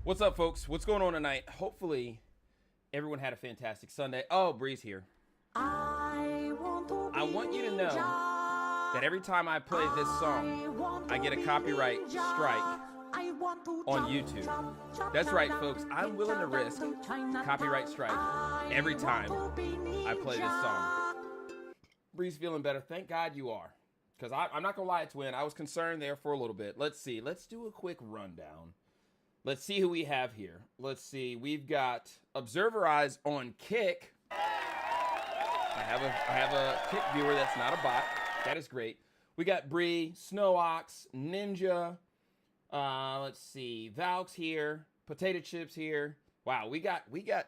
What's up, folks? What's going on tonight? Hopefully, everyone had a fantastic Sunday. Oh, Bree's here. I want you to know that every time I play this song, I get a copyright strike on YouTube. That's right, folks. I'm willing to risk copyright strike every time I play this song. Bree's feeling better. Thank God you are. Because I'm not going to lie, twin. I was concerned there for a little bit. Let's see. Let's do a quick rundown. Let's see who we have here. Let's see. We've got Observer Eyes on Kick. I have a Kick viewer that's not a bot. That is great. We got Bree, Snow Ox, Ninja. Let's see. Valks here. Potato Chips here. Wow, we got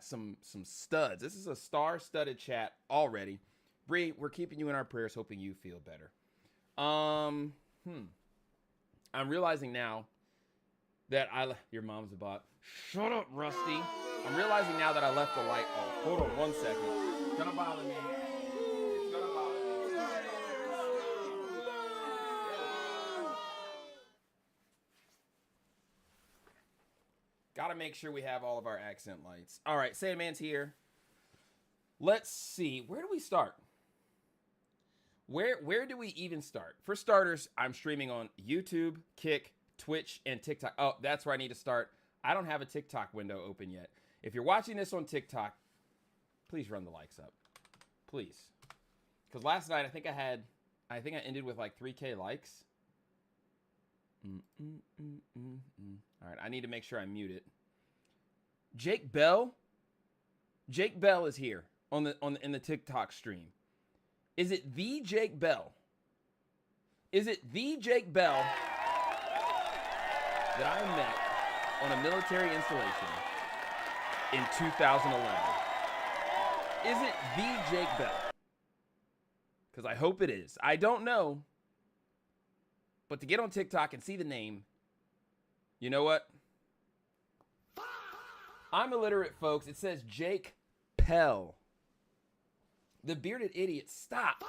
some studs. This is a star-studded chat already. Bree, we're keeping you in our prayers, hoping you feel better. I'm realizing now that your mom's a bot. Shut up, Rusty. I'm realizing now that I left the light off. Hold on 1 second. It's gonna bother me. It's gonna bother me. Gotta make sure we have all of our accent lights. All right, Sandman's here. Let's see. Where do we start? Where do we even start? For starters, I'm streaming on YouTube, Kick, Twitch, and TikTok. Oh, that's where I need to start. I don't have a TikTok window open yet. If you're watching this on TikTok, please run the likes up. Please. Because last night, I think I ended with like 3K likes. All right, I need to make sure I mute it. Jake Bell is here in the TikTok stream. Is it the Jake Bell? Is it the Jake Bell that I met on a military installation in 2011? Is it the Jake Bell? Because I hope it is. I don't know. But to get on TikTok and see the name, you know what? I'm illiterate, folks. It says Jake Pell. The bearded idiot, stop.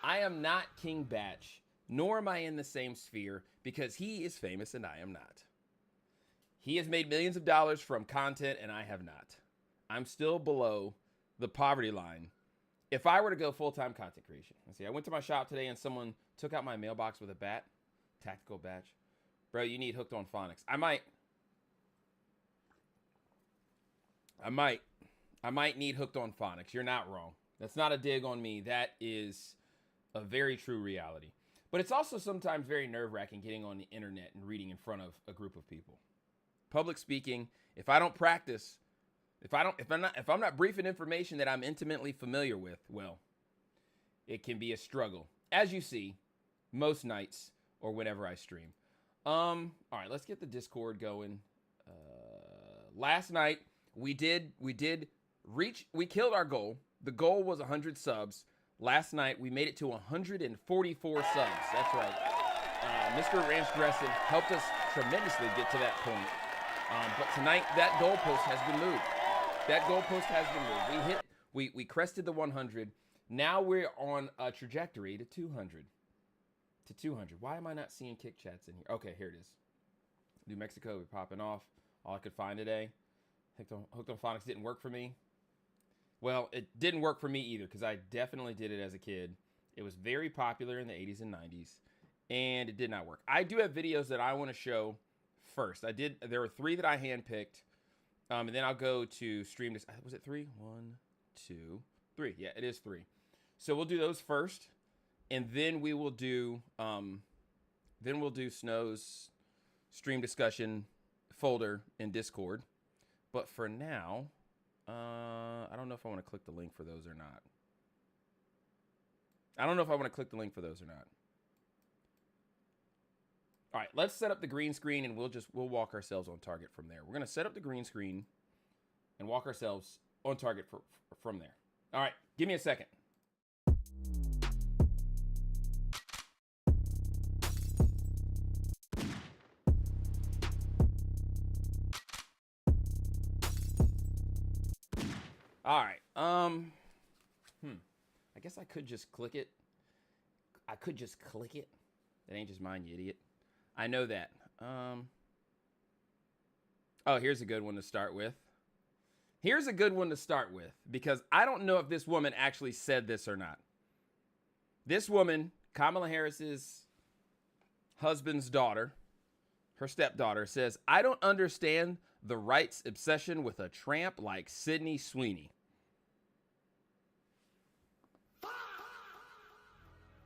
I am not King Batch, nor am I in the same sphere, because he is famous and I am not. He has made millions of dollars from content and I have not. I'm still below the poverty line. If I were to go full-time content creation, let's see, I went to my shop today and someone took out my mailbox with a bat, tactical batch. Bro, you need Hooked on Phonics. I might need Hooked on Phonics. You're not wrong. That's not a dig on me. That is a very true reality. But it's also sometimes very nerve-wracking getting on the internet and reading in front of a group of people. Public speaking, if I don't practice, if I'm not briefing information that I'm intimately familiar with, well, it can be a struggle. As you see, most nights or whenever I stream. All right, let's get the Discord going. Last night we killed our goal. The goal was 100 subs. Last night, we made it to 144 subs. That's right. Mr. Transgressive helped us tremendously get to that point. But tonight, that goalpost has been moved. That goalpost has been moved. We crested the 100. Now we're on a trajectory to 200. To 200. Why am I not seeing Kick chats in here? Okay, here it is. New Mexico, we're popping off. All I could find today. Hooked on Phonics didn't work for me. Well, it didn't work for me either because I definitely did it as a kid. It was very popular in the 80s and 90s, and it did not work. I do have videos that I want to show first. There were 3 that I handpicked, and then I'll go to stream this. Was it 3? 1, 2, 3. Yeah, it is 3. So we'll do those first, and then we will do Snow's stream discussion folder in Discord. But for now, I don't know if I want to click the link for those or not. All right, let's set up the green screen and we'll walk ourselves on target from there. We're going to set up the green screen and walk ourselves on target from there. All right, give me a second. All right. I guess I could just click it. That ain't just mine, you idiot. I know that. Oh, here's a good one to start with. Here's a good one to start with because I don't know if this woman actually said this or not. This woman, Kamala Harris's husband's daughter, her stepdaughter, says, "I don't understand the right's obsession with a tramp like Sydney Sweeney."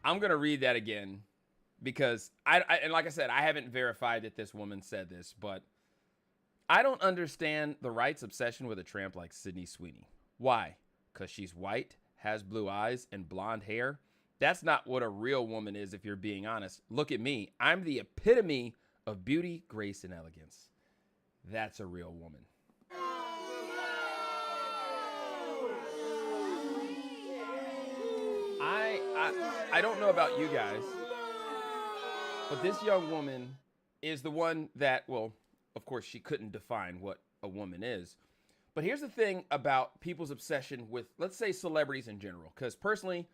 I'm going to read that again because and like I said, I haven't verified that this woman said this, but I don't understand the right's obsession with a tramp like Sydney Sweeney. Why? Because she's white, has blue eyes, and blonde hair? That's not what a real woman is, if you're being honest. Look at me. I'm the epitome of beauty, grace, and elegance. That's a real woman. I don't know about you guys, but this young woman is the one that, well, of course, she couldn't define what a woman is. But here's the thing about people's obsession with, let's say, celebrities in general. Because personally,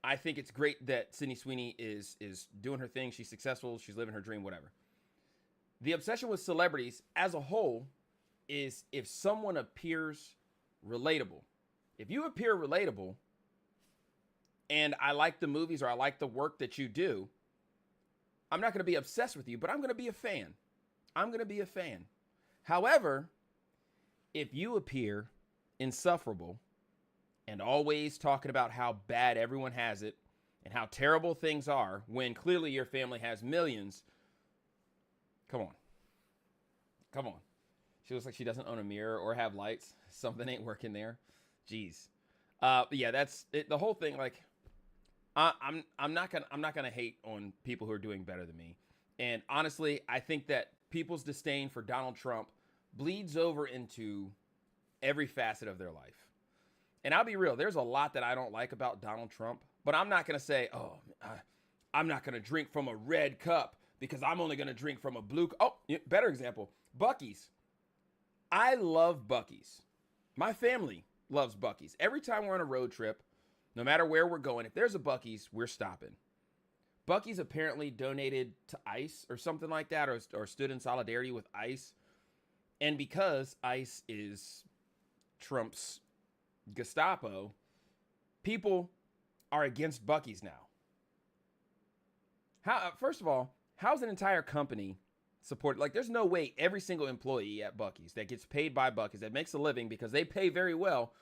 I think it's great that Sydney Sweeney is doing her thing. She's successful. She's living her dream, whatever. The obsession with celebrities as a whole is if someone appears relatable. If you appear relatable and I like the movies or I like the work that you do, I'm not going to be obsessed with you, but I'm going to be a fan. I'm going to be a fan. However, if you appear insufferable and always talking about how bad everyone has it and how terrible things are when clearly your family has millions, come on. Come on. She looks like she doesn't own a mirror or have lights. Something ain't working there. Jeez. But yeah, that's it. The whole thing. Like, I'm not gonna hate on people who are doing better than me. And honestly, I think that people's disdain for Donald Trump bleeds over into every facet of their life. And I'll be real, there's a lot that I don't like about Donald Trump, but I'm not going to say, oh, I'm not going to drink from a red cup because I'm only going to drink from a blue cup. Oh, better example, Buc-ee's. I love Buc-ee's. My family loves Buc-ee's. Every time we're on a road trip, no matter where we're going, if there's a Buc-ee's, we're stopping. Buc-ee's apparently donated to ICE or something like that, or stood in solidarity with ICE. And because ICE is Trump's Gestapo, people are against Buc-ee's now. First of all, how's an entire company supported? Like, there's no way every single employee at Buc-ee's that gets paid by Buc-ee's, that makes a living because they pay very well,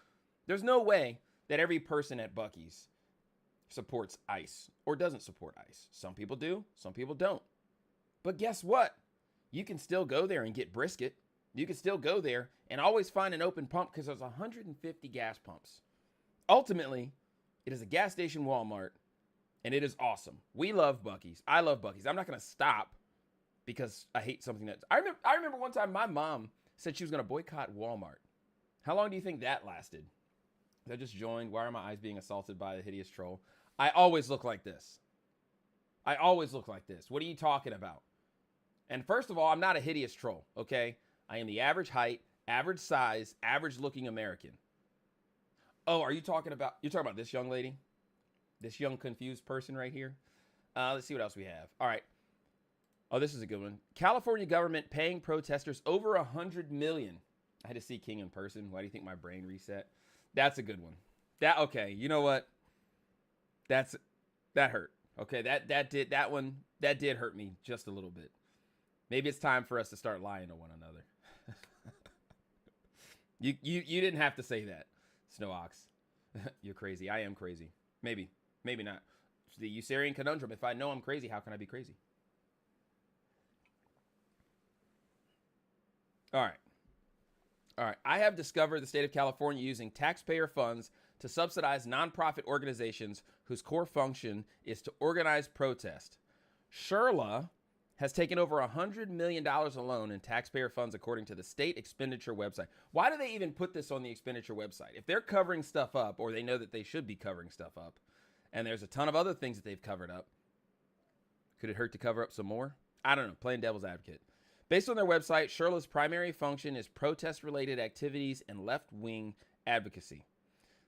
there's no way that every person at Buc-ee's supports ICE or doesn't support ICE. Some people do, some people don't. But guess what? You can still go there and get brisket. You can still go there and always find an open pump because there's 150 gas pumps. Ultimately, it is a gas station Walmart, and it is awesome. We love Buc-ee's. I love Buc-ee's. I'm not going to stop because I hate something that... I remember one time my mom said she was going to boycott Walmart. How long do you think that lasted? I just joined. Why are my eyes being assaulted by a hideous troll? I always look like this. I always look like this. What are you talking about? And first of all, I'm not a hideous troll, okay? I am the average height, average size, average looking American. Oh, you're talking about this young lady? This young confused person right here? Let's see what else we have. All right. Oh, this is a good one. California government paying protesters over $100 million. I had to see King in person. Why do you think my brain reset? That's a good one. Okay, you know what? That hurt. Okay, that did hurt me just a little bit. Maybe it's time for us to start lying to one another. You didn't have to say that, Snow Ox. You're crazy. I am crazy. Maybe not. It's the Usarian conundrum. If I know I'm crazy, how can I be crazy? All right. I have discovered the state of California using taxpayer funds to subsidize nonprofit organizations whose core function is to organize protest. Sherla has taken over $100 million alone in taxpayer funds, according to the state expenditure website. Why do they even put this on the expenditure website? If they're covering stuff up, or they know that they should be covering stuff up, and there's a ton of other things that they've covered up, could it hurt to cover up some more? I don't know, playing devil's advocate. Based on their website, Sherla's primary function is protest-related activities and left-wing advocacy.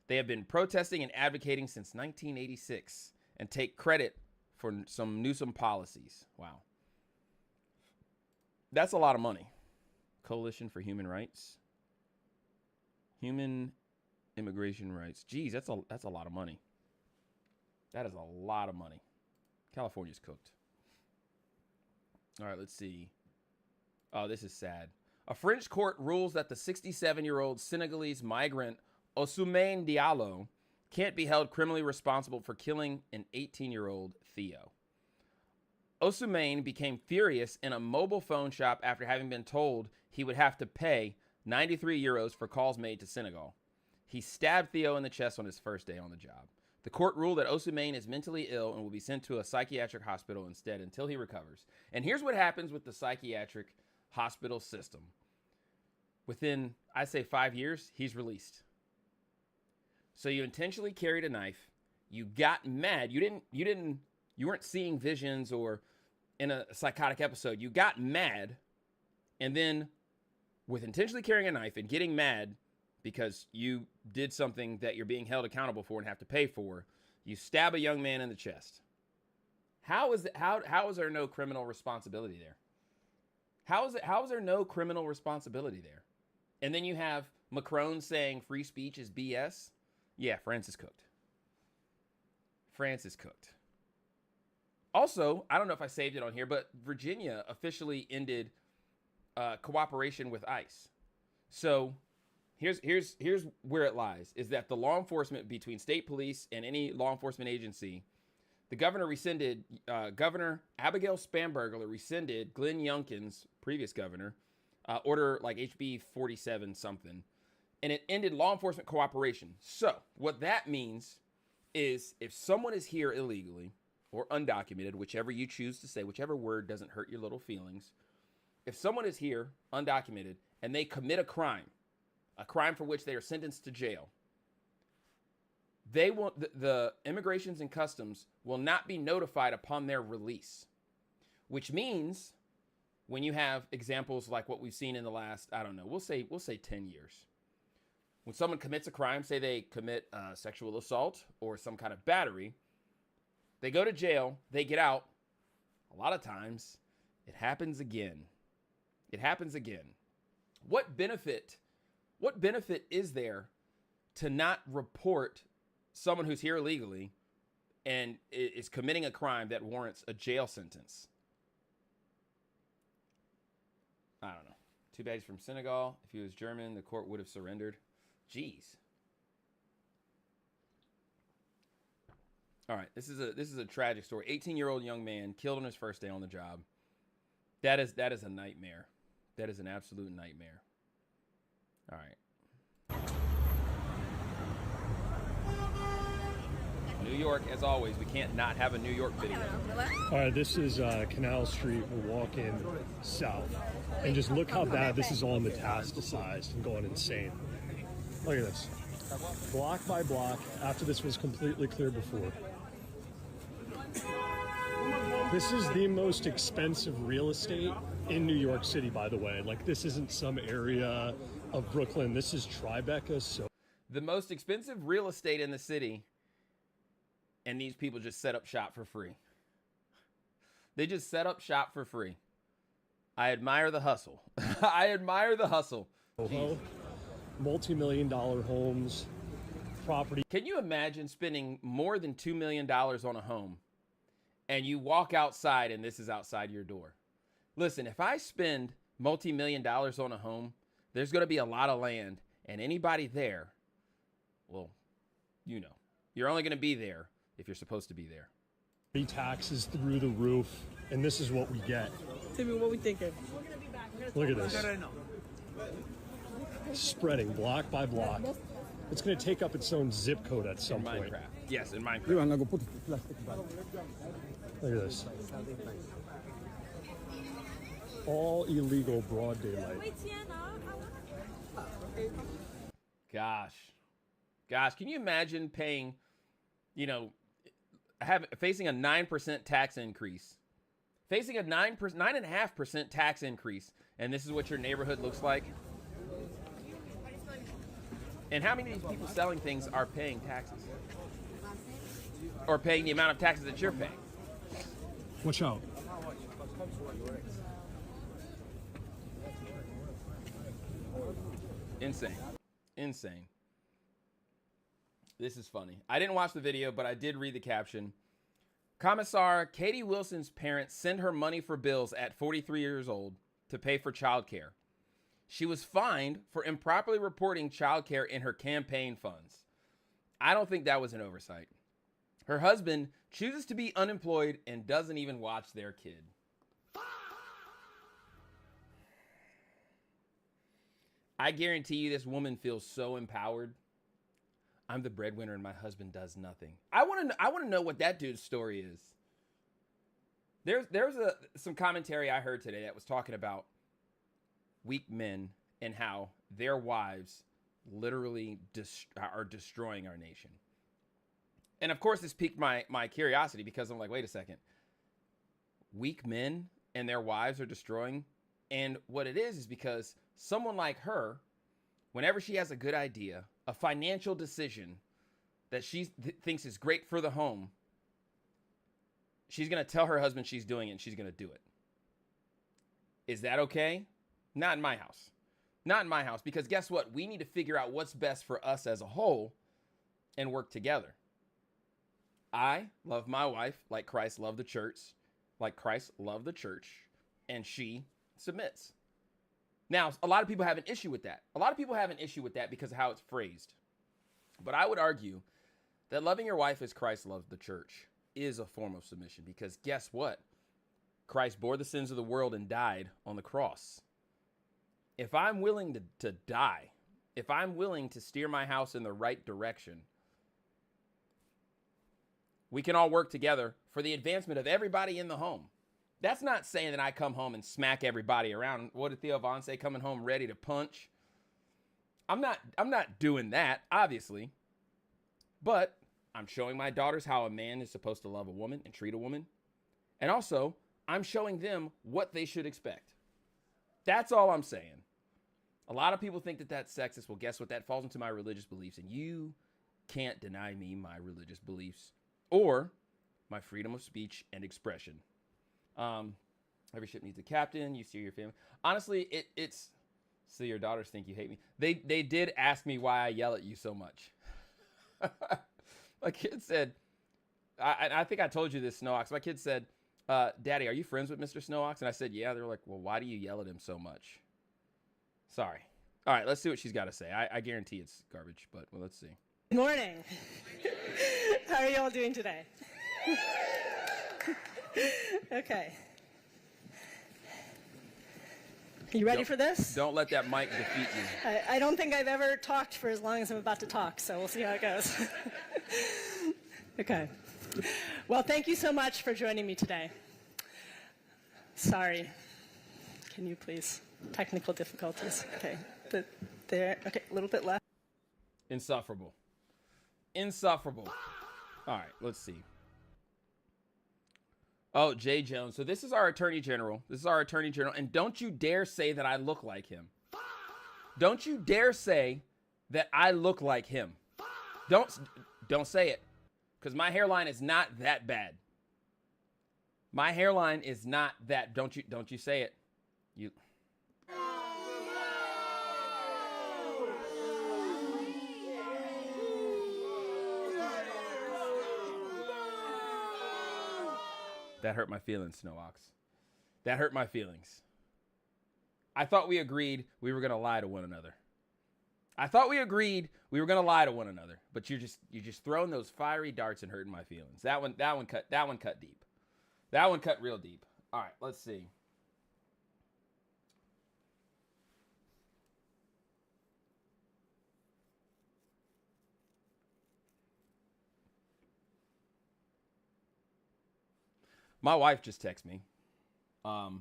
They have been protesting and advocating since 1986 and take credit for some Newsom policies. Wow. That's a lot of money. Coalition for Human Rights. Human Immigration Rights. Geez, that's a lot of money. That is a lot of money. California's cooked. All right, let's see. Oh, this is sad. A French court rules that the 67-year-old Senegalese migrant Ousmane Diallo can't be held criminally responsible for killing an 18-year-old Theo. Ousmane became furious in a mobile phone shop after having been told he would have to pay 93 euros for calls made to Senegal. He stabbed Theo in the chest on his first day on the job. The court ruled that Ousmane is mentally ill and will be sent to a psychiatric hospital instead until he recovers. And here's what happens with the psychiatric hospital system. Within, I'd say, 5 years, he's released. So you intentionally carried a knife. You got mad. You weren't seeing visions or in a psychotic episode. You got mad, and then with intentionally carrying a knife and getting mad because you did something that you're being held accountable for and have to pay for, you stab a young man in the chest. How is there no criminal responsibility there? How is there no criminal responsibility there? And then you have Macron saying free speech is BS. Yeah, France is cooked. France is cooked. Also, I don't know if I saved it on here, but Virginia officially ended cooperation with ICE. So here's where it lies, is that the law enforcement between state police and any law enforcement agency, the governor rescinded, Governor Abigail Spanberger rescinded Glenn Youngkin's previous governor, order like HB.7 something, and it ended law enforcement cooperation. So what that means is if someone is here illegally or undocumented, whichever you choose to say, whichever word doesn't hurt your little feelings, if someone is here undocumented and they commit a crime for which they are sentenced to jail, they will, the Immigrations and Customs will not be notified upon their release, which means when you have examples like what we've seen in the last, I don't know, we'll say 10 years. When someone commits a crime, say they commit sexual assault or some kind of battery, they go to jail, they get out. A lot of times, it happens again. It happens again. What benefit is there to not report someone who's here illegally and is committing a crime that warrants a jail sentence? I don't know. Too bad he's from Senegal. If he was German, the court would have surrendered. Jeez. All right, this is a tragic story. 18-year-old young man killed on his first day on the job. That is a nightmare. That is an absolute nightmare. All right. New York, as always, we can't not have a New York video. All right, this is Canal Street. We're walking south. And just look how bad this is all metastasized and going insane. Look at this. Block by block, after this was completely clear before. This is the most expensive real estate in New York City, by the way. Like, this isn't some area of Brooklyn. This is Tribeca. So the most expensive real estate in the city, and these people just set up shop for free. They just set up shop for free. I admire the hustle. I admire the hustle. Multi-million-dollar homes, property. Can you imagine spending more than $2 million on a home and you walk outside and this is outside your door? Listen, if I spend multi-million dollars on a home, there's going to be a lot of land, and anybody there, well, you know, you're only going to be there if you're supposed to be there. Taxes through the roof, and this is what we get. Timmy, what we thinking? Look at this. Spreading block by block. It's going to take up its own zip code at some point. Minecraft. Yes, in Minecraft. Look at this. All illegal broad daylight. Gosh, can you imagine paying, you know, facing a 9% tax increase, facing a 9.5% tax increase, and this is what your neighborhood looks like? And how many of these people selling things are paying taxes? Or paying the amount of taxes that you're paying? Watch out. Insane. Insane. This is funny. I didn't watch the video, but I did read the caption. Commissar Katie Wilson's parents send her money for bills at 43 years old to pay for childcare. She was fined for improperly reporting childcare in her campaign funds. I don't think that was an oversight. Her husband chooses to be unemployed and doesn't even watch their kid. I guarantee you this woman feels so empowered. I'm the breadwinner and my husband does nothing. I want to know what that dude's story is. There's some commentary I heard today that was talking about weak men and how their wives literally are destroying our nation. And of course, this piqued my curiosity because I'm like, wait a second. Weak men and their wives are destroying. And what it is because someone like her, whenever she has a good idea, a financial decision that she thinks is great for the home, she's going to tell her husband she's doing it and she's going to do it. Is that okay? Not in my house. Not in my house, because guess what? We need to figure out what's best for us as a whole and work together. I love my wife like Christ loved the church, and she submits. Now, a lot of people have an issue with that. A lot of people have an issue with that because of how it's phrased. But I would argue that loving your wife as Christ loved the church is a form of submission, because guess what? Christ bore the sins of the world and died on the cross. If I'm willing to die, if I'm willing to steer my house in the right direction, we can all work together for the advancement of everybody in the home. That's not saying that I come home and smack everybody around. What did Theo Vaughn say? Coming home ready to punch. I'm not doing that, obviously. But I'm showing my daughters how a man is supposed to love a woman and treat a woman. And also, I'm showing them what they should expect. That's all I'm saying. A lot of people think that that's sexist. Well, guess what? That falls into my religious beliefs. And you can't deny me my religious beliefs or my freedom of speech and expression. Every ship needs a captain. You steer your family. Honestly, it's so your daughters think you hate me. They did ask me why I yell at you so much. My kid said, I think I told you this, Snowox. My kid said, Daddy, are you friends with Mr. Snowox? And I said, yeah. They were like, well, why do you yell at him so much? Sorry. All right, let's see what she's got to say. I guarantee it's garbage, but well, let's see. Good morning. How are you all doing today? Okay. You ready for this? Don't let that mic defeat you. I don't think I've ever talked for as long as I'm about to talk, so we'll see how it goes. Okay. Well, thank you so much for joining me today. Sorry. Can you please? Technical difficulties. Okay. There. Okay, a little bit left. Insufferable. Insufferable. All right, let's see. Oh, Jay Jones. So this is our Attorney General. This is our Attorney General. And don't you dare say that I look like him. Don't you dare say that I look like him. Don't say it. Because my hairline is not that bad. My hairline is not that. Don't you say it. You. That hurt my feelings, Snowox. That hurt my feelings. I thought we agreed we were going to lie to one another. I thought we agreed we were going to lie to one another, but you're just throwing those fiery darts and hurting my feelings. That one cut deep. That one cut real deep. All right, let's see. My wife just texted me. My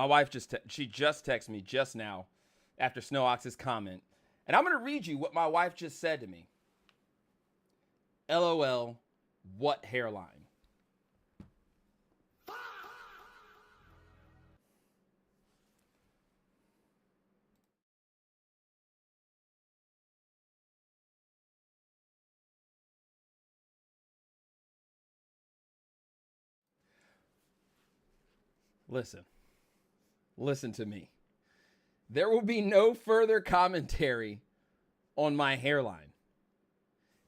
wife she just texted me just now after Snowox's comment. And I'm going to read you what my wife just said to me. LOL, what hairline? Listen to me. There will be no further commentary on my hairline.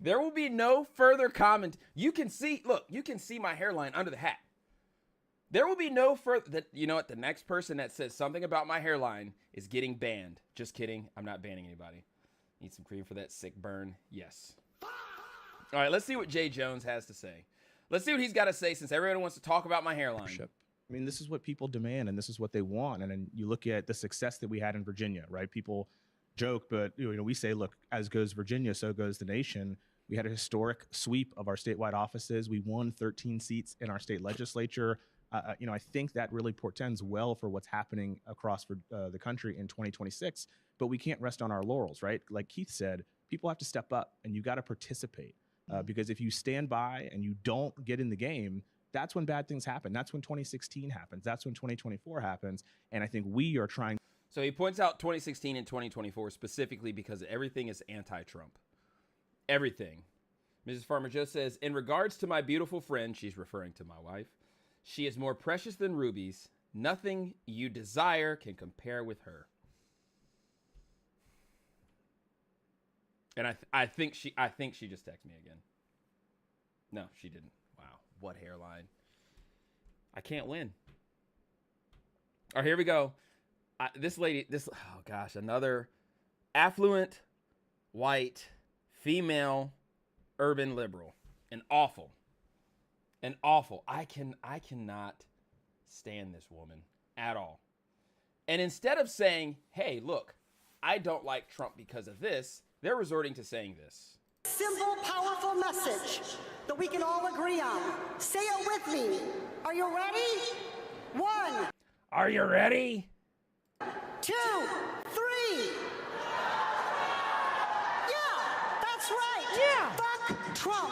There will be no further comment. You can see, look, you can see my hairline under the hat. There will be no further, you know what? The next person that says something about my hairline is getting banned. Just kidding. I'm not banning anybody. Need some cream for that sick burn? Yes. All right, let's see what Jay Jones has to say. Let's see what he's got to say since everyone wants to talk about my hairline. I mean, this is what people demand, and this is what they want. And then you look at the success that we had in Virginia, right? People joke, but we say, look, as goes Virginia, so goes the nation. We had a historic sweep of our statewide offices. We won 13 seats in our state legislature. I think that really portends well for what's happening across the country in 2026. But we can't rest on our laurels, right? Like Keith said, people have to step up, and you got to participate. Because if you stand by and you don't get in the game, that's when bad things happen. That's when 2016 happens. That's when 2024 happens. And I think we are trying. So he points out 2016 and 2024 specifically because everything is anti-Trump. Everything. Mrs. Farmer Joe says, in regards to my beautiful friend, she's referring to my wife, she is more precious than rubies. Nothing you desire can compare with her. And I think she just texted me again. No, she didn't. Wow, what hairline. I can't win. All right, here we go. This lady, oh gosh, another affluent, white, female, urban liberal. An awful. I cannot stand this woman at all. And instead of saying, hey, look, I don't like Trump because of this, they're resorting to saying this. Simple, powerful message that we can all agree on. Say it with me. Are you ready? 1. Are you ready? 2, 3. Yeah, that's right. Yeah. Fuck Trump.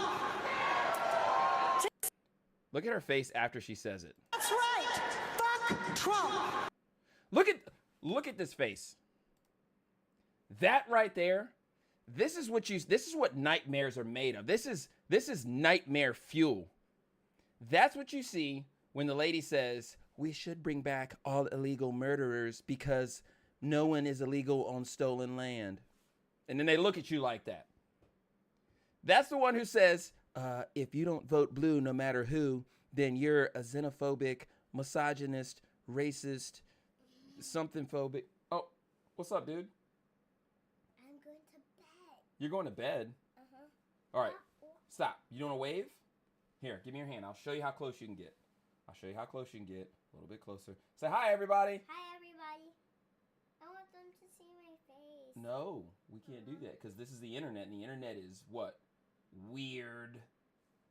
Look at her face after she says it. That's right. Fuck Trump. Look at this face. That right there. This is what nightmares are made of. This is nightmare fuel. That's what you see when the lady says, we should bring back all illegal murderers because no one is illegal on stolen land. And then they look at you like that. That's the one who says, if you don't vote blue no matter who, then you're a xenophobic, misogynist, racist, something phobic. Oh, what's up, dude? You're going to bed? Uh-huh. All right. Stop. You want to wave? Here, give me your hand. I'll show you how close you can get. A little bit closer. Say hi, everybody. Hi, everybody. I want them to see my face. No, we can't do that because this is the internet, and the internet is what? Weird.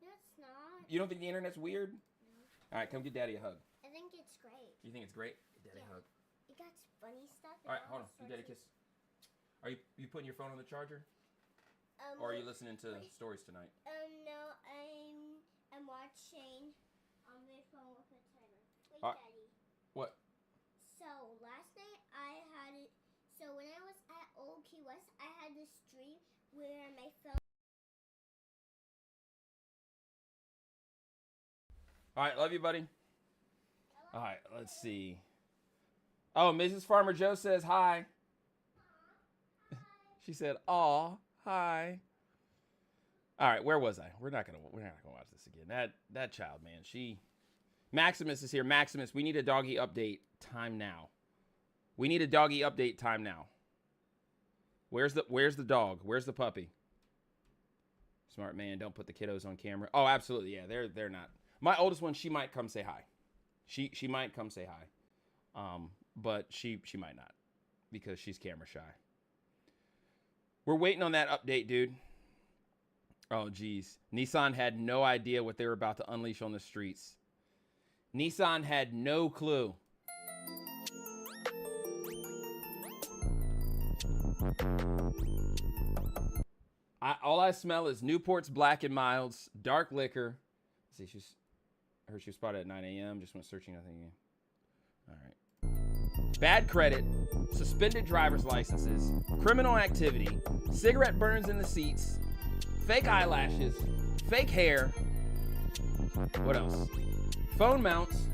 No, it's not. You don't think the internet's weird? No. All right, come give Daddy a hug. I think it's great. You think it's great? Give Daddy a hug. It got funny stuff. All right, hold on. Give Daddy a kiss. Are you putting your phone on the charger? Or are you listening to stories tonight? No, I'm watching on my phone with a timer. Wait, Daddy. What? So last night so when I was at Old Key West, I had this stream where my phone. All right, love you, buddy. All right, let's see. Oh, Mrs. Farmer Joe says hi. She said, "Aw, hi." All right, where was I? We're not gonna watch this again. That child, man. Maximus is here. Maximus, we need a doggy update time now. Where's the dog? Where's the puppy? Smart man, don't put the kiddos on camera. Oh, absolutely, yeah. They're not. My oldest one, she might come say hi. She might come say hi. But she might not because she's camera shy. We're waiting on that update, dude. Oh, geez. Nissan had no idea what they were about to unleash on the streets. Nissan had no clue. All I smell is Newport's Black and Milds, dark liquor. Let's see, I heard she was spotted at 9 a.m. Just went searching, nothing again. All right. Bad credit, suspended driver's licenses, criminal activity, cigarette burns in the seats, fake eyelashes, fake hair. What else? Phone mounts,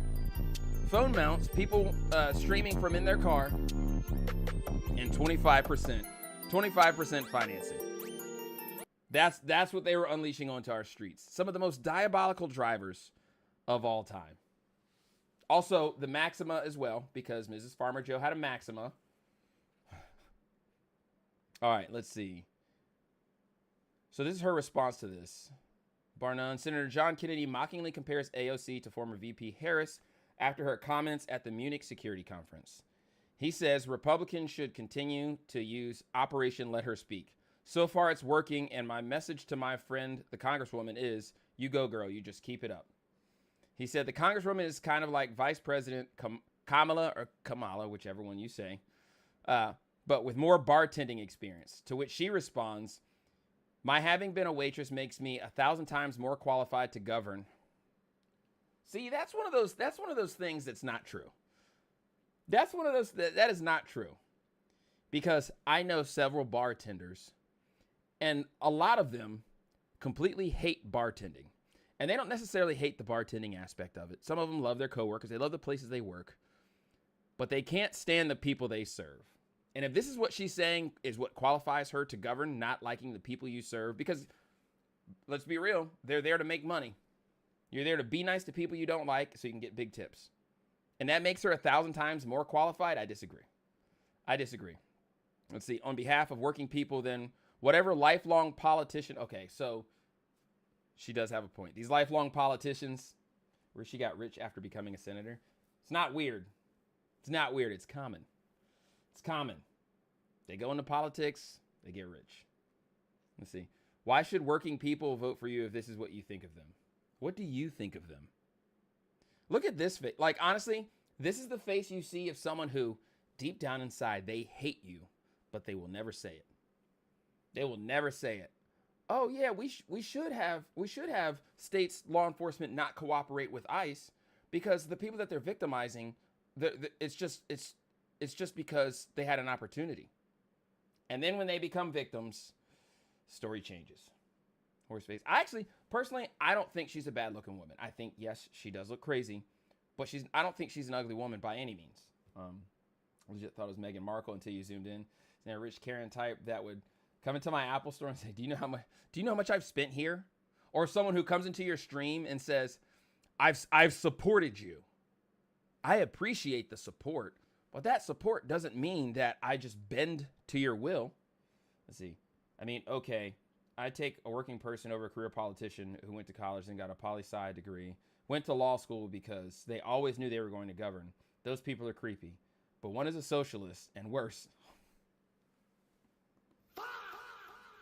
people streaming from in their car. and 25% financing. That's what they were unleashing onto our streets. Some of the most diabolical drivers of all time. Also, the Maxima as well, because Mrs. Farmer Joe had a Maxima. All right, let's see. So this is her response to this. Bar none. Senator John Kennedy mockingly compares AOC to former VP Harris after her comments at the Munich Security Conference. He says Republicans should continue to use Operation Let Her Speak. So far, it's working, and my message to my friend, the Congresswoman, is, you go, girl. You just keep it up. He said the Congresswoman is kind of like Vice President Kamala, whichever one you say, but with more bartending experience, to which she responds, my having been a waitress makes me 1,000 times more qualified to govern. See, that's one of those things that's not true. That's one of those, that is not true. Because I know several bartenders, and a lot of them completely hate bartending. And they don't necessarily hate the bartending aspect of it. Some of them love their coworkers. They love the places they work. But they can't stand the people they serve. And if this is what she's saying is what qualifies her to govern, not liking the people you serve, because let's be real, they're there to make money. You're there to be nice to people you don't like so you can get big tips. And that makes her 1,000 times more qualified? I disagree. Let's see. On behalf of working people, then whatever lifelong politician. Okay, so she does have a point. These lifelong politicians, where she got rich after becoming a senator, it's not weird. It's common. They go into politics, they get rich. Let's see. Why should working people vote for you if this is what you think of them? What do you think of them? Look at this face. Like, honestly, this is the face you see of someone who, deep down inside, they hate you, but they will never say it. They will never say it. Oh yeah, we should have states law enforcement not cooperate with ICE because the people that they're victimizing, it's just because they had an opportunity. And then when they become victims, story changes. Horse face. Personally, I don't think she's a bad looking woman. I think, yes, she does look crazy, but I don't think she's an ugly woman by any means. I legit thought it was Meghan Markle until you zoomed in. And a rich Karen type that would come into my Apple store and say, do you know how much I've spent here? Or someone who comes into your stream and says, I've supported you. I appreciate the support, but that support doesn't mean that I just bend to your will. Let's see. I mean, okay, I'd take a working person over a career politician who went to college and got a poli-sci degree, went to law school because they always knew they were going to govern. Those people are creepy. But one is a socialist, and worse,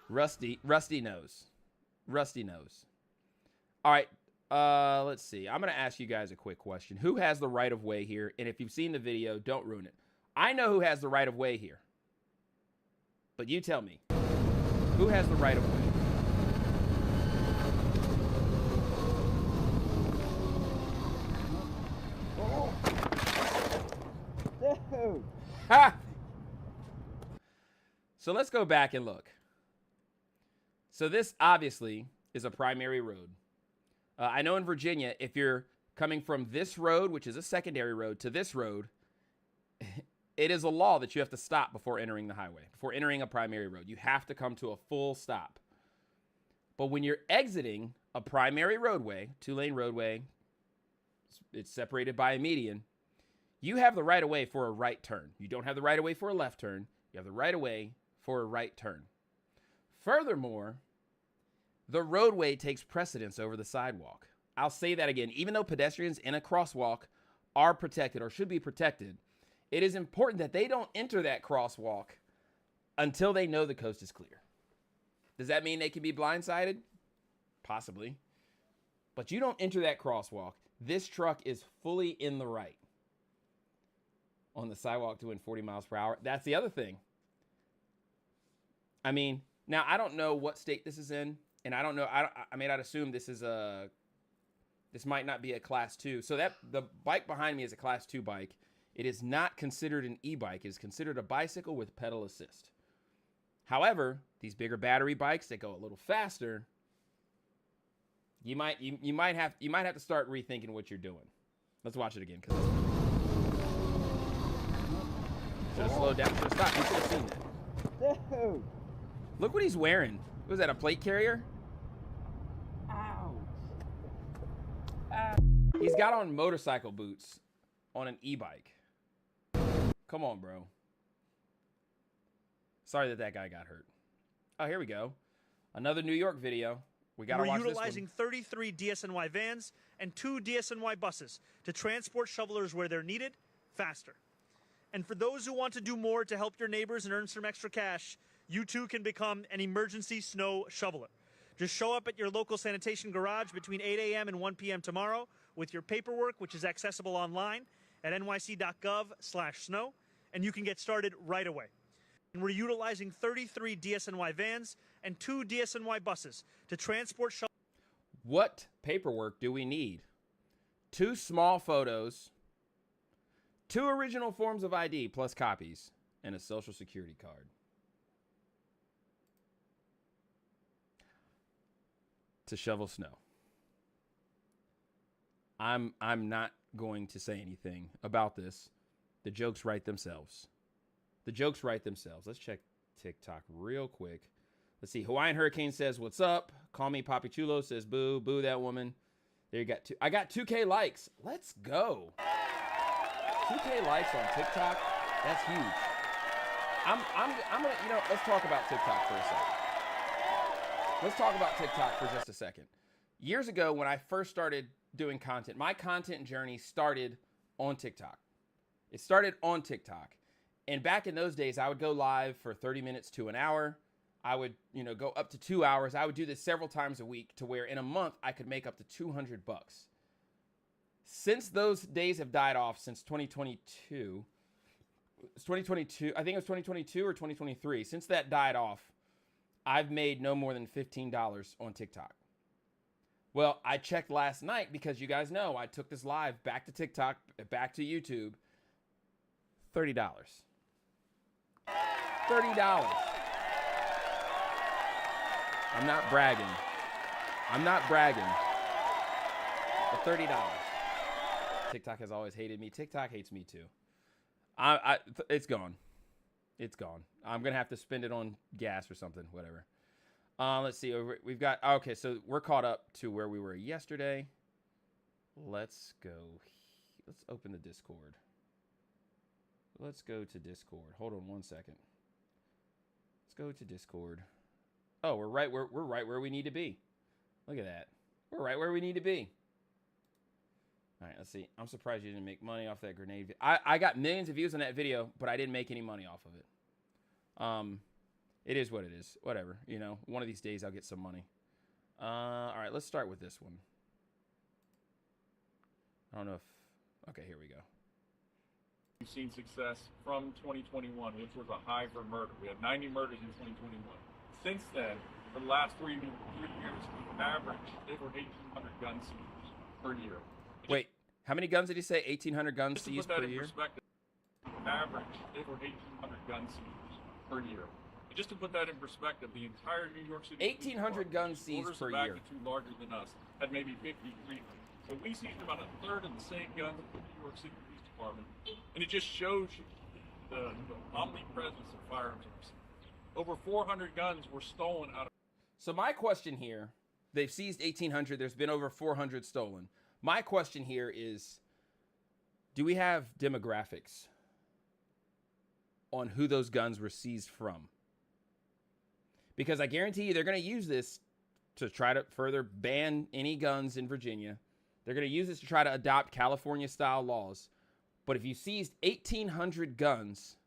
Rusty knows. All right, let's see. I'm going to ask you guys a quick question. Who has the right of way here? And if you've seen the video, don't ruin it. I know who has the right of way here. But you tell me. Who has the right of way? Dude. Ha! So let's go back and look. So this obviously is a primary road. I know in Virginia, if you're coming from this road, which is a secondary road, to this road, it is a law that you have to stop before entering the highway, before entering a primary road. You have to come to a full stop. But when you're exiting a primary roadway, two-lane roadway, it's separated by a median, you have the right of way for a right turn. You don't have the right of way for a left turn. You have the right of way for a right turn. Furthermore, the roadway takes precedence over the sidewalk. I'll say that again. Even though pedestrians in a crosswalk are protected or should be protected, it is important that they don't enter that crosswalk until they know the coast is clear. Does that mean they can be blindsided? Possibly. But you don't enter that crosswalk. This truck is fully in the right on the sidewalk doing 40 miles per hour. That's the other thing. I mean, now I don't know what state this is in, and I don't know. I'd assume this might not be a class 2. So that the bike behind me is a class 2 bike. It is not considered an e-bike. It is considered a bicycle with pedal assist. However, these bigger battery bikes that go a little faster, you might have to start rethinking what you're doing. Let's watch it again. Should have slowed down. Should have stopped. You should have seen that. Dude. Look what he's wearing. Was that a plate carrier? Ow. He's got on motorcycle boots on an e-bike. Come on, bro. Sorry that guy got hurt. Oh, here we go. Another New York video. We got to watch this one. We're utilizing 33 DSNY vans and 2 DSNY buses to transport shovelers where they're needed faster. And for those who want to do more to help your neighbors and earn some extra cash, you too can become an emergency snow shoveler. Just show up at your local sanitation garage between 8 a.m. and 1 p.m. tomorrow with your paperwork, which is accessible online at nyc.gov/snow, and you can get started right away. And we're utilizing 33 DSNY vans and 2 DSNY buses to transport shovelers. What paperwork do we need? 2 small photos, 2 original forms of ID plus copies, and a social security card. To shovel snow. I'm not going to say anything about this. The jokes write themselves. The jokes write themselves. Let's check TikTok real quick. Let's see. Hawaiian Hurricane says, "What's up?" Call me Papi Chulo says, "Boo, boo that woman." There you got 2. I got 2K likes. Let's go. 2K likes on TikTok. That's huge. I'm gonna, let's talk about TikTok for a second. Let's talk about TikTok for just a second. Years ago, when I first started doing content, my content journey started on TikTok. It started on TikTok. And back in those days, I would go live for 30 minutes to an hour. I would, go up to 2 hours. I would do this several times a week to where in a month I could make up to $200. Since those days have died off since 2022, it's 2022, I think it was 2022 or 2023. Since that died off, I've made no more than $15 on TikTok. Well, I checked last night because you guys know I took this live back to TikTok, back to YouTube. $30. $30. I'm not bragging. But $30. TikTok has always hated me. TikTok hates me too. It's gone. It's gone. I'm going to have to spend it on gas or something, whatever. Let's see. We've got, okay, so we're caught up to where we were yesterday. Let's go. Let's open the Discord. Let's go to Discord. Hold on one second. Let's go to Discord. Oh, we're right where we need to be. Look at that. We're right where we need to be. All right, let's see. I'm surprised you didn't make money off that grenade. I got millions of views on that video, but I didn't make any money off of it. It is what it is. Whatever. One of these days I'll get some money. All right, let's start with this one. I don't know if... Okay, here we go. We've seen success from 2021, which was a high for murder. We had 90 murders in 2021. Since then, for the last 3 years, we've averaged over 1,800 gun seizures per year. Wait, how many guns did he say? 1,800 guns seized per year? Average over 1,800 gun seizures per year. And just to put that in perspective, the entire New York City 1,800 guns seized per year. Larger than us had maybe 53. So we seized about a third of the same guns in the New York City Police Department, and it just shows you the omnipresence of firearms. Over 400 guns were stolen out of. So my question here, they've seized 1,800. There's been over 400 stolen. My question here is, do we have demographics on who those guns were seized from? Because I guarantee you they're going to use this to try to further ban any guns in Virginia. They're going to use this to try to adopt California-style laws. But if you seized 1,800 guns,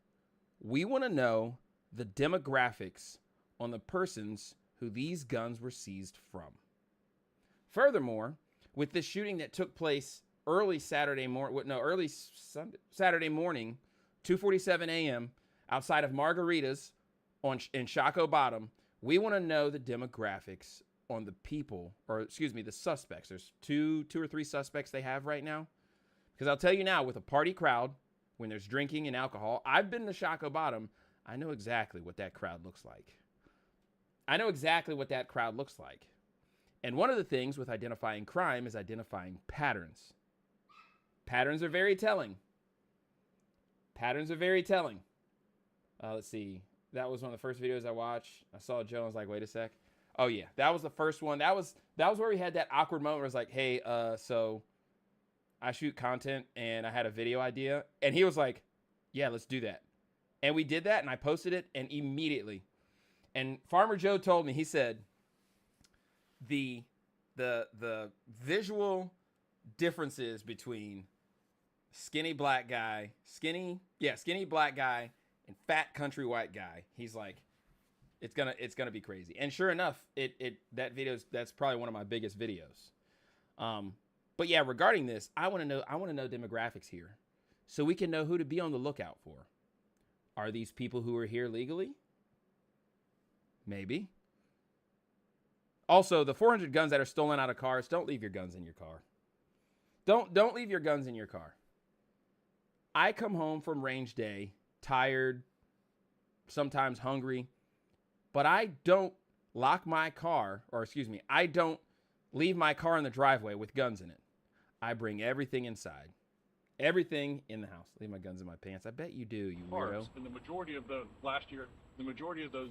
we want to know the demographics on the persons who these guns were seized from. Furthermore, with this shooting that took place early Saturday morning, 2:47 a.m. outside of Margaritas in Shockoe Bottom, we want to know the demographics on the people, the suspects. There's two or three suspects they have right now. Because I'll tell you now, with a party crowd, when there's drinking and alcohol, I've been to Shockoe Bottom. I know exactly what that crowd looks like. And one of the things with identifying crime is identifying patterns. Patterns are very telling. Let's see. That was one of the first videos I watched. I saw Joe and I was like, wait a sec. Oh yeah, that was the first one. That was where we had that awkward moment where it's like, hey, so I shoot content and I had a video idea. And he was like, yeah, let's do that. And we did that and I posted it and immediately. And Farmer Joe told me, he said, the visual differences between skinny black guy and fat country white guy. He's like, it's gonna be crazy. And sure enough, that's probably one of my biggest videos. But yeah, regarding this, I want to know demographics here, so we can know who to be on the lookout for. Are these people who are here legally? Maybe. Also, the 400 guns that are stolen out of cars, don't leave your guns in your car. Don't leave your guns in your car. I come home from range day, tired, sometimes hungry, but I don't lock my car, I don't leave my car in the driveway with guns in it. I bring everything inside. Everything in the house. Leave my guns in my pants. I bet you do, you weirdo. And the majority of those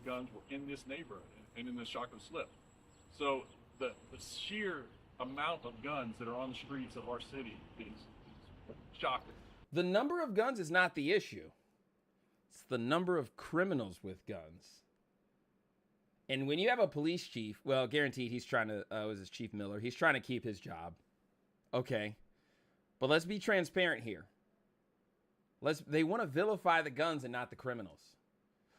guns were in this neighborhood and in this chocolate slip. So the sheer amount of guns that are on the streets of our city is shocking. The number of guns is not the issue. It's the number of criminals with guns. And when you have a police chief, well, guaranteed he's trying to, was his Chief Miller, he's trying to keep his job. Okay. But let's be transparent here. They want to vilify the guns and not the criminals.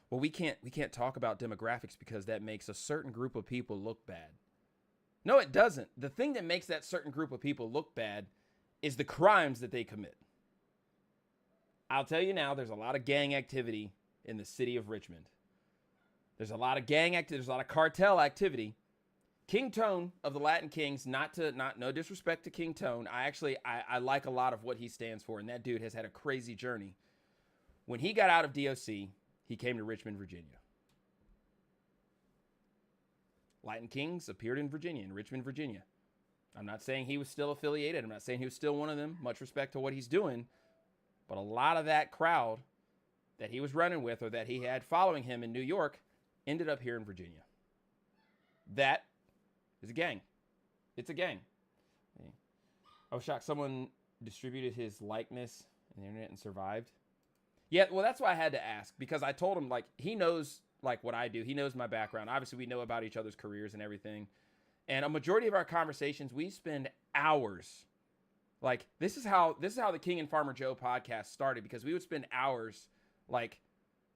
Well, we can't talk about demographics because that makes a certain group of people look bad. No, it doesn't. The thing that makes that certain group of people look bad is the crimes that they commit. I'll tell you now, there's a lot of gang activity in the city of Richmond. There's a lot of gang activity. There's a lot of cartel activity. King Tone of the Latin Kings, no disrespect to King Tone. I like a lot of what he stands for, and that dude has had a crazy journey. When he got out of DOC, he came to Richmond, Virginia. Latin Kings appeared in Richmond, Virginia. I'm not saying he was still affiliated. I'm not saying he was still one of them. Much respect to what he's doing. But a lot of that crowd that he was running with or that he had following him in New York ended up here in Virginia. That is a gang. It's a gang. I was shocked someone distributed his likeness on the internet and survived. Yeah, well, that's why I had to ask, because I told him, like, he knows, like, what I do. He knows my background. Obviously, we know about each other's careers and everything. And a majority of our conversations, we spend hours. Like, this is how the King and Farmer Joe podcast started, because we would spend hours, like,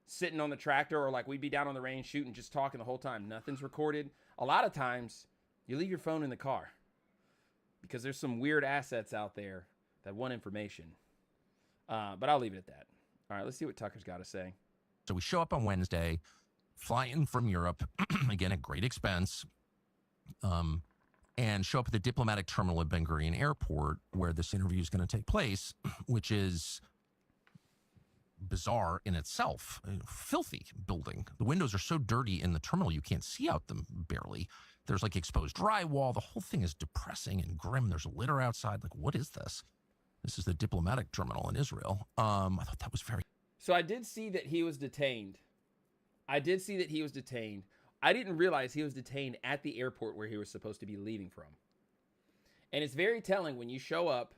sitting on the tractor, or, like, we'd be down on the range shooting, just talking the whole time. Nothing's recorded. A lot of times, you leave your phone in the car because there's some weird assets out there that want information. But I'll leave it at that. All right, let's see what Tucker's got to say. So we show up on Wednesday, fly in from Europe, again, at great expense, and show up at the diplomatic terminal at Ben Gurion Airport where this interview is going to take place, which is bizarre in itself. A filthy building. The windows are so dirty in the terminal you can't see out them barely. There's like exposed drywall. The whole thing is depressing and grim. There's litter outside. Like, what is this? This is the diplomatic terminal in Israel. I thought that was very... So I did see that he was detained. I didn't realize he was detained at the airport where he was supposed to be leaving from. And it's very telling when you show up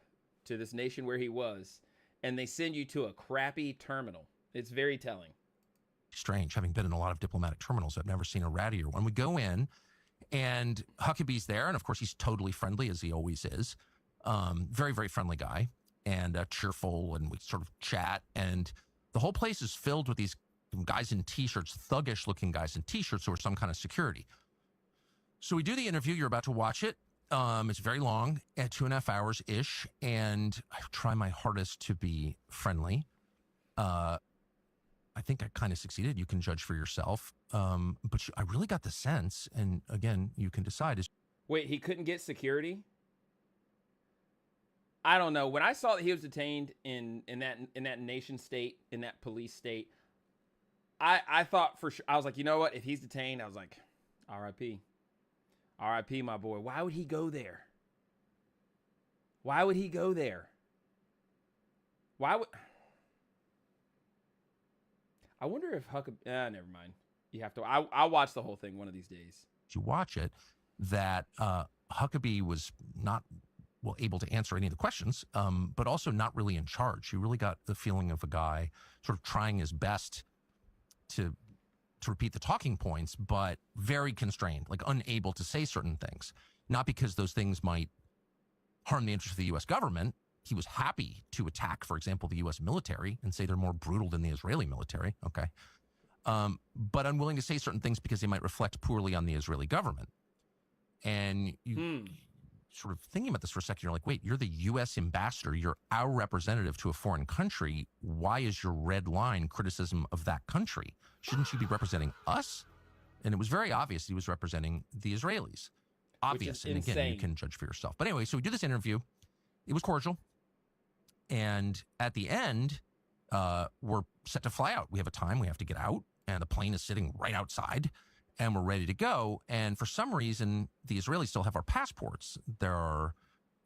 to this nation where he was and they send you to a crappy terminal. It's very telling. Strange. Having been in a lot of diplomatic terminals, I've never seen a rattier one. We go in and Huckabee's there. And of course, he's totally friendly, as he always is. Very, very friendly guy, and cheerful, and we sort of chat, and the whole place is filled with these guys in t-shirts, thuggish looking guys in t-shirts who are some kind of security. So we do the interview. You're about to watch it. It's very long, at 2.5 hours ish, and I try my hardest to be friendly. I think I kind of succeeded. You can judge for yourself. But I really got the sense, and again, you can decide. Wait, he couldn't get security? I don't know. When I saw that he was detained in that nation state, in that police state, I thought for sure, I was like, you know what? If he's detained, I was like, R.I.P. R.I.P. my boy. Why would he go there? Why would he go there? I wonder if Huckabee. Never mind. You have to. I'll watch the whole thing one of these days. You watch it, that Huckabee was not able to answer any of the questions, but also not really in charge. You really got the feeling of a guy sort of trying his best to repeat the talking points, but very constrained, like unable to say certain things. Not because those things might harm the interest of the U.S. government. He was happy to attack, for example, the U.S. military and say they're more brutal than the Israeli military. Okay. But unwilling to say certain things because they might reflect poorly on the Israeli government. And you sort of thinking about this for a second, you're like, wait, you're the U.S. ambassador. You're our representative to a foreign country. Why is your red line criticism of that country? Shouldn't you be representing us? And it was very obvious he was representing the Israelis. Obvious. And again, you can judge for yourself. But anyway, so we do this interview. It was cordial. And at the end, we're set to fly out. We have a time. We have to get out. And the plane is sitting right outside. And we're ready to go. And for some reason, the Israelis still have our passports. There are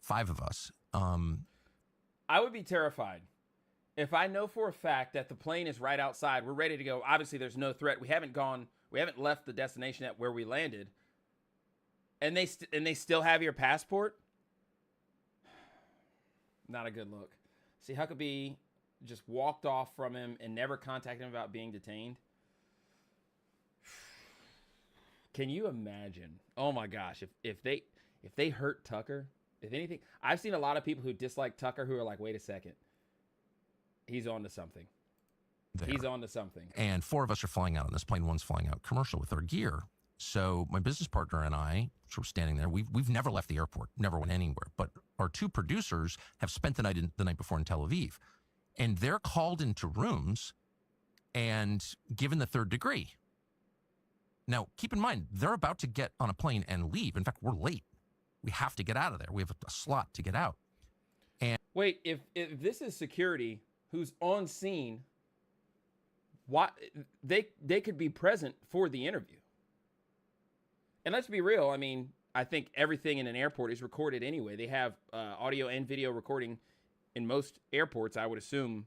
5 of us. I would be terrified if I know for a fact that the plane is right outside. We're ready to go. Obviously, there's no threat. We haven't left the destination at where we landed. And they still have your passport? Not a good look. See, Huckabee just walked off from him and never contacted him about being detained. Can you imagine? Oh my gosh, if they hurt Tucker, if anything, I've seen a lot of people who dislike Tucker who are like, wait a second, he's on to something. He's on to something. And 4 of us are flying out on this plane. 1's flying out commercial with our gear. So my business partner and I, sort of standing there, we've never left the airport, never went anywhere. But our 2 producers have spent the night before in Tel Aviv, and they're called into rooms and given the 3rd degree. Now, keep in mind, they're about to get on a plane and leave. In fact, we're late. We have to get out of there. We have a slot to get out. And wait, if this is security who's on scene, why they could be present for the interview? And let's be real. I mean, I think everything in an airport is recorded anyway. They have audio and video recording in most airports. I would assume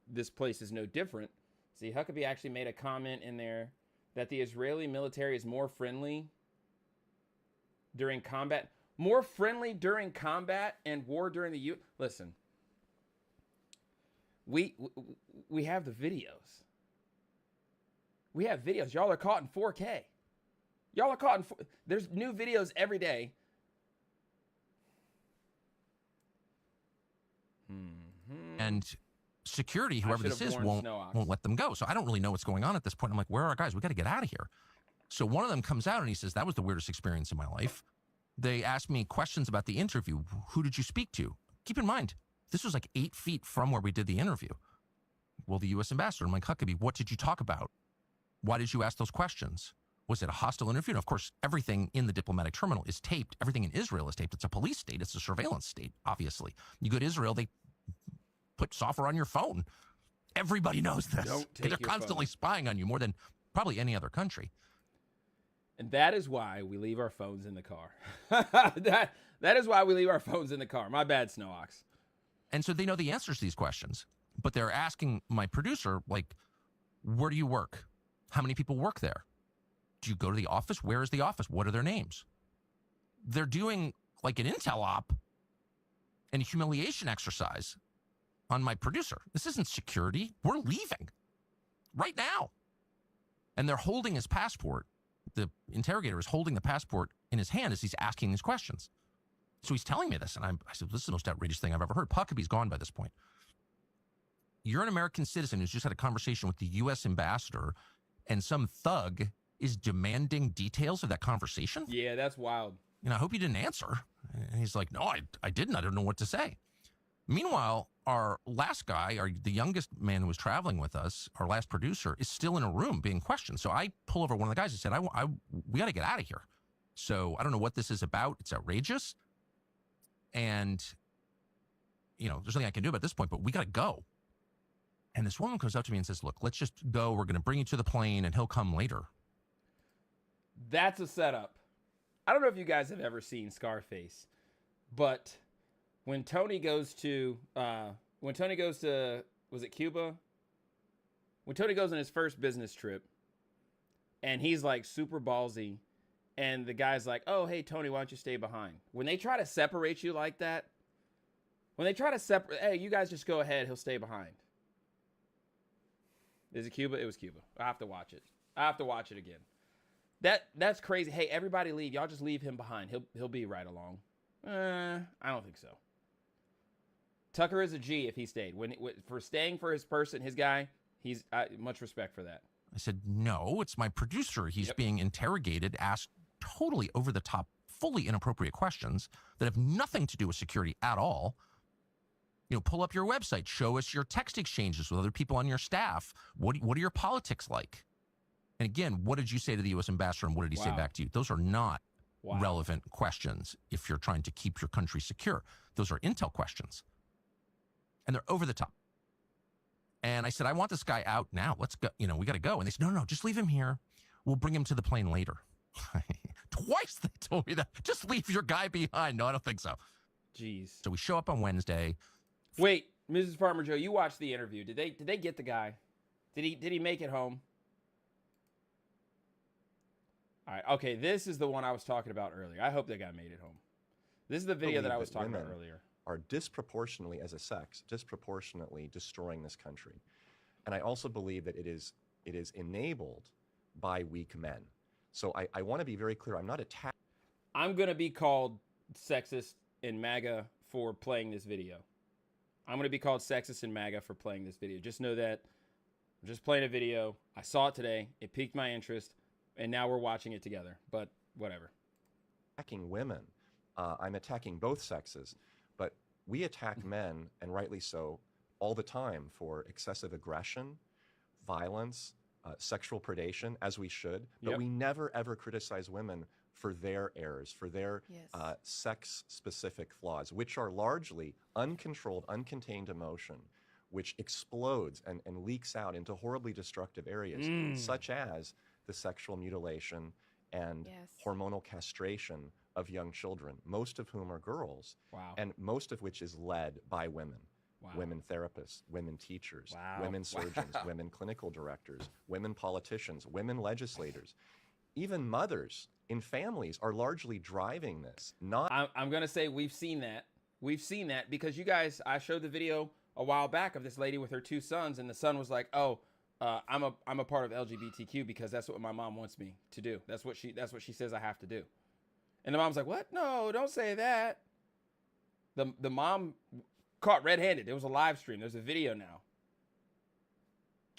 this place is no different. See, Huckabee actually made a comment in there that the Israeli military is more friendly during combat. More friendly during combat and war during the Listen, we have the videos. We have videos. Y'all are caught in 4K. Y'all are caught in. There's new videos every day. And security, whoever this is, won't let them go. So I don't really know what's going on at this point. I'm like, where are our guys? We got to get out of here. So one of them comes out and he says, that was the weirdest experience in my life. They asked me questions about the interview. Who did you speak to? Keep in mind, this was like 8 feet from where we did the interview. Well, the U.S. ambassador. I'm like, Huckabee, what did you talk about? Why did you ask those questions? Was it a hostile interview? And of course, everything in the diplomatic terminal is taped. Everything in Israel is taped. It's a police state. It's a surveillance state, obviously. You go to Israel, they put software on your phone. Everybody knows this. They're constantly spying on you more than probably any other country. And that is why we leave our phones in the car. that is why we leave our phones in the car. My bad, Snowhawks. And so they know the answers to these questions. But they're asking my producer, like, where do you work? How many people work there? Do you go to the office? Where is the office? What are their names? They're doing like an intel op and a humiliation exercise on my producer. This isn't security. We're leaving right now. And they're holding his passport. The interrogator is holding the passport in his hand as he's asking these questions. So he's telling me this. And I said, this is the most outrageous thing I've ever heard. Huckabee's gone by this point. You're an American citizen who's just had a conversation with the U.S. ambassador, and some thug is demanding details of that conversation? Yeah, that's wild. I hope you didn't answer. And he's like, no, I didn't. I don't know what to say. Meanwhile, our last guy, the youngest man who was traveling with us, our last producer, is still in a room being questioned. So I pull over one of the guys and said, we got to get out of here. So I don't know what this is about. It's outrageous. And, there's nothing I can do about this point, but we got to go. And this woman comes up to me and says, look, let's just go. We're going to bring you to the plane and he'll come later. That's a setup. I don't know if you guys have ever seen Scarface, but when Tony goes to, was it Cuba? when Tony goes on his first business trip and he's like super ballsy and the guy's like, oh, hey, Tony, why don't you stay behind? When they try to separate you like that, when they try to separate, hey, you guys just go ahead, he'll stay behind. Is it Cuba? It was Cuba. I have to watch it. I have to watch it again. That's crazy. Hey, everybody leave. Y'all just leave him behind. He'll be right along. I don't think so. Tucker is a G if he stayed. For staying for his person, his guy, he's much respect for that. I said, no, it's my producer. He's being interrogated, asked totally over the top, fully inappropriate questions that have nothing to do with security at all. You know, pull up your website, show us your text exchanges with other people on your staff. What are your politics like? And again, what did you say to the U.S. ambassador and what did he say back to you? Those are not relevant questions if you're trying to keep your country secure. Those are intel questions. And they're over the top. And I said, I want this guy out now. Let's go. You know, we got to go. And they said, no, just leave him here. We'll bring him to the plane later. Twice they told me that. Just leave your guy behind. No, I don't think so. Jeez. So we show up on Wednesday. Wait, Mrs. Farmer Joe, you watched the interview. Did they get the guy? Did he make it home? All right. Okay, this is the one I was talking about earlier. I hope that guy made it home. This is the video that I was talking about earlier. Are disproportionately, as a sex, disproportionately destroying this country. And I also believe that it is enabled by weak men. So I want to be very clear. I'm not attacking. I'm going to be called sexist in MAGA for playing this video. I'm going to be called sexist in MAGA for playing this video. Just know that I'm just playing a video. I saw it today. It piqued my interest. And now we're watching it together. But whatever. Attacking women. I'm attacking both sexes. But we attack men, and rightly so, all the time for excessive aggression, violence, sexual predation, as we should. But we never, ever criticize women for their errors, for their sex-specific flaws, which are largely uncontrolled, uncontained emotion, which explodes and leaks out into horribly destructive areas, such as the sexual mutilation and hormonal castration of young children, most of whom are girls, and most of which is led by women. Women therapists, women teachers, women surgeons, women clinical directors, women politicians, women legislators, even mothers in families are largely driving this. I'm going to say we've seen that. We've seen that because you guys, I showed the video a while back of this lady with her 2 sons, and the son was like, oh, I'm a part of LGBTQ because that's what my mom wants me to do. That's what she says I have to do. And the mom's like, what? No, don't say that. The mom caught red-handed. It was a live stream. There's a video now.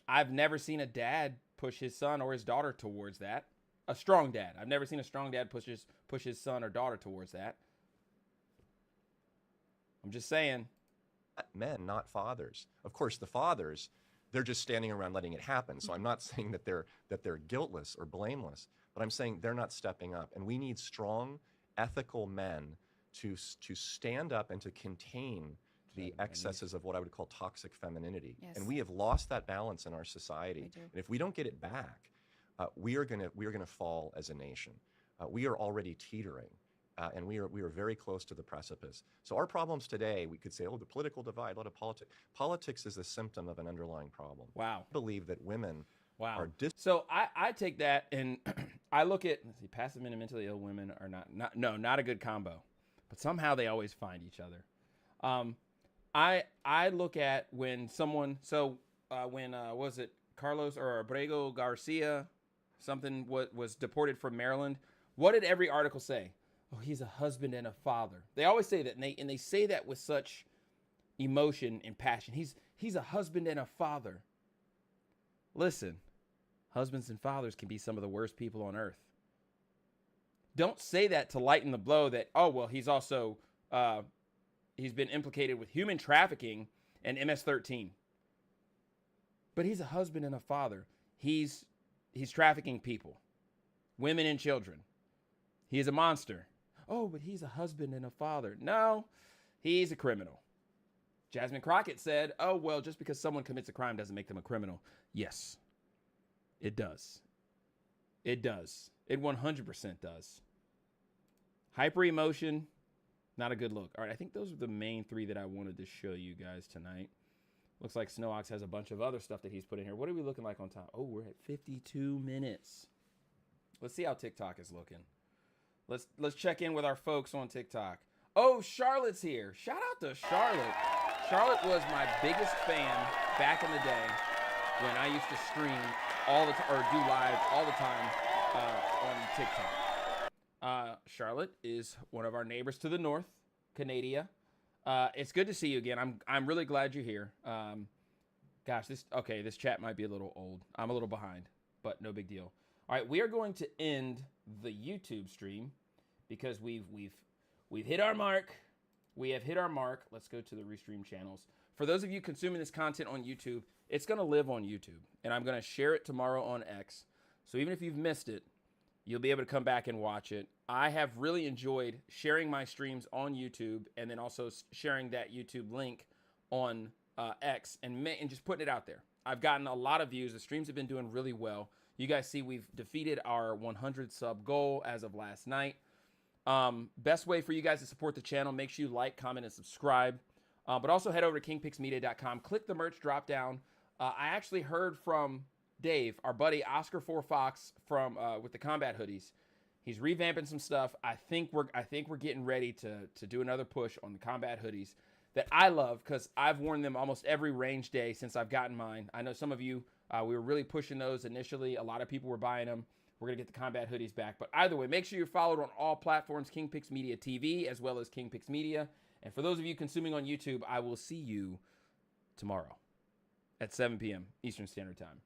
I've never seen a dad push his son or his daughter towards that. A strong dad. I've never seen a strong dad push his son or daughter towards that. I'm just saying. Men, not fathers. Of course, the fathers, they're just standing around letting it happen. So I'm not saying that they're guiltless or blameless, but I'm saying they're not stepping up. And we need strong, ethical men to stand up and to contain the excesses of what I would call toxic femininity. Yes. And we have lost that balance in our society. And if we don't get it back, we are going to fall as a nation. We are already teetering. And we are very close to the precipice. So our problems today, we could say, oh, the political divide, a lot of politics. Politics is a symptom of an underlying problem. Wow. I believe that women are So I take that and I look at, passive men and mentally ill women are not a good combo. But somehow they always find each other. I look at when someone, when was it Carlos or Abrego Garcia, something was deported from Maryland. What did every article say? Oh, he's a husband and a father. They always say that, and they say that with such emotion and passion. He's a husband and a father. Listen, husbands and fathers can be some of the worst people on earth. Don't say that to lighten the blow that, oh, well, he's also, he's been implicated with human trafficking and MS-13. But he's a husband and a father. He's trafficking people, women and children. He is a monster. Oh, but he's a husband and a father. No, he's a criminal. Jasmine Crockett said, oh, well, just because someone commits a crime doesn't make them a criminal. Yes, it does. It does. It 100% does. Hyper emotion, not a good look. All right, I think those are the main 3 that I wanted to show you guys tonight. Looks like Snowox has a bunch of other stuff that he's put in here. What are we looking like on time? Oh, we're at 52 minutes. Let's see how TikTok is looking. Let's check in with our folks on TikTok. Oh, Charlotte's here. Shout out to Charlotte. Charlotte was my biggest fan back in the day when I used to stream all the time or do live all the time on TikTok. Charlotte is one of our neighbors to the north, Canada. It's good to see you again. I'm really glad you're here. Gosh, this chat might be a little old. I'm a little behind, but no big deal. All right, we are going to end the YouTube stream because we've hit our mark. We have hit our mark. Let's go to the restream channels. For those of you consuming this content on YouTube, it's going to live on YouTube, and I'm going to share it tomorrow on X. So even if you've missed it, you'll be able to come back and watch it. I have really enjoyed sharing my streams on YouTube and then also sharing that YouTube link on X and just putting it out there. I've gotten a lot of views. The streams have been doing really well. You guys see we've defeated our 100 sub goal as of last night. Best way for you guys to support the channel, make sure you like, comment, and subscribe. But also head over to kingpixmedia.com. Click the merch drop down. I actually heard from Dave, our buddy Oscar 4 Fox from with the combat hoodies. He's revamping some stuff. I think we're getting ready to do another push on the combat hoodies that I love because I've worn them almost every range day since I've gotten mine. I know some of you, we were really pushing those initially. A lot of people were buying them. We're going to get the combat hoodies back. But either way, make sure you're followed on all platforms, King Pix Media TV, as well as King Pix Media. And for those of you consuming on YouTube, I will see you tomorrow at 7 p.m. Eastern Standard Time.